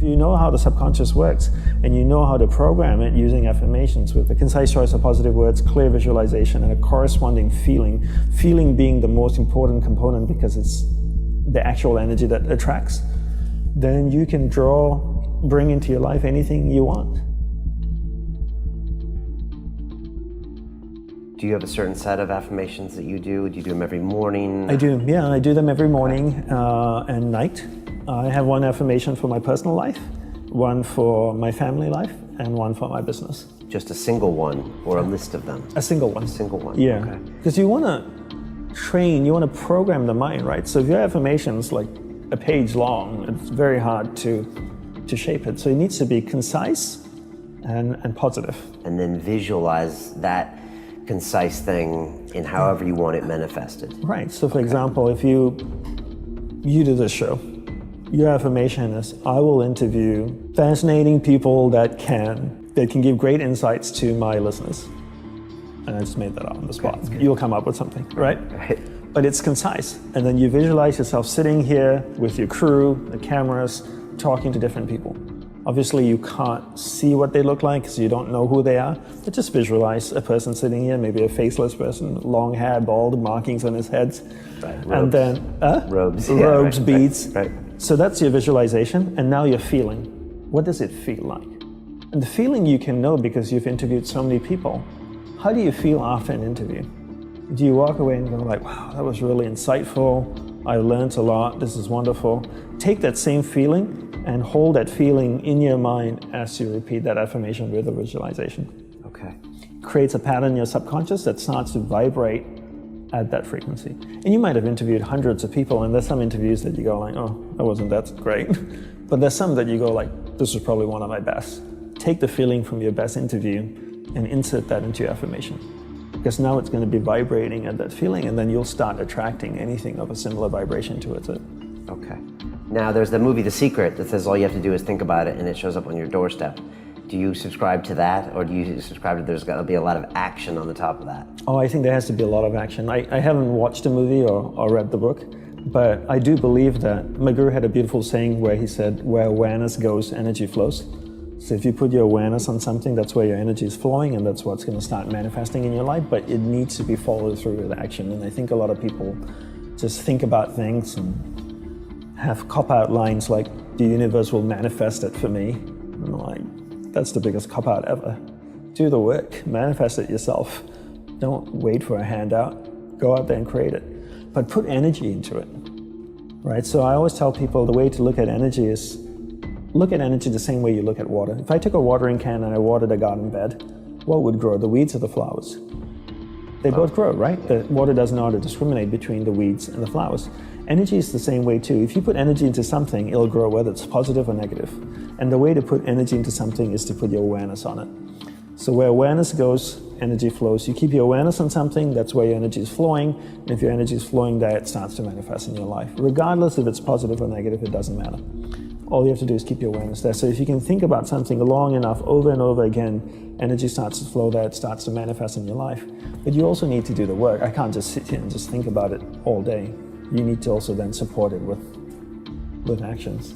If you know how the subconscious works and you know how to program it using affirmations with a concise choice of positive words, clear visualization, and a corresponding feeling being the most important component because it's the actual energy that attracts, then you can bring into your life anything you want. Do you have a certain set of affirmations that you do? Do you do them every morning? I do, yeah. I do them every morning and night. I have one affirmation for my personal life, one for my family life, and one for my business. Just a single one or a list of them? A single one. A single one, yeah. Okay. Because you want to train, you want to program the mind, right? So if your affirmation's like a page long, it's very hard to shape it. So it needs to be concise and positive. And then visualize that concise thing in however you want it manifested. Right. So for example, if you do this show, your affirmation is, I will interview fascinating people that can give great insights to my listeners. And I just made that up on the spot. You'll come up with something, right? Right. But it's concise. And then you visualize yourself sitting here with your crew, the cameras, talking to different people. Obviously, you can't see what they look like because you don't know who they are, but just visualize a person sitting here, maybe a faceless person, long hair, bald, markings on his head. Right. Robes. And then, robes, robes, right, beads. Right. So that's your visualization, and now you're feeling. What does it feel like? And the feeling you can know because you've interviewed so many people. How do you feel after an interview? Do you walk away and go like, wow, that was really insightful, I learned a lot, this is wonderful. Take that same feeling and hold that feeling in your mind as you repeat that affirmation with a visualization. Okay. Creates a pattern in your subconscious that starts to vibrate at that frequency. And you might have interviewed hundreds of people, and there's some interviews that you go like, oh, that wasn't that great. But there's some that you go like, this was probably one of my best. Take the feeling from your best interview and insert that into your affirmation. Because now it's going to be vibrating at that feeling, and then you'll start attracting anything of a similar vibration towards it. Okay. Now there's the movie The Secret that says all you have to do is think about it and it shows up on your doorstep. Do you subscribe to that, or do you subscribe to there's got to be a lot of action on the top of that? Oh, I think there has to be a lot of action. I haven't watched the movie or read the book, but I do believe that my guru had a beautiful saying where he said, where awareness goes, energy flows. So if you put your awareness on something, that's where your energy is flowing, and that's what's going to start manifesting in your life, but it needs to be followed through with action. And I think a lot of people just think about things and have cop-out lines like, the universe will manifest it for me. And I'm like, that's the biggest cop-out ever. Do the work, manifest it yourself. Don't wait for a handout, go out there and create it. But put energy into it, right? So I always tell people the way to look at energy is, look at energy the same way you look at water. If I took a watering can and I watered a garden bed, what would grow, the weeds or the flowers? They both grow, right? The water doesn't know how to discriminate between the weeds and the flowers. Energy is the same way too. If you put energy into something, it'll grow whether it's positive or negative. And the way to put energy into something is to put your awareness on it. So where awareness goes, energy flows. You keep your awareness on something, that's where your energy is flowing. And if your energy is flowing there, it starts to manifest in your life. Regardless if it's positive or negative, it doesn't matter. All you have to do is keep your awareness there. So if you can think about something long enough, over and over again, energy starts to flow there, it starts to manifest in your life. But you also need to do the work. I can't just sit here and just think about it all day. You need to also then support it with actions.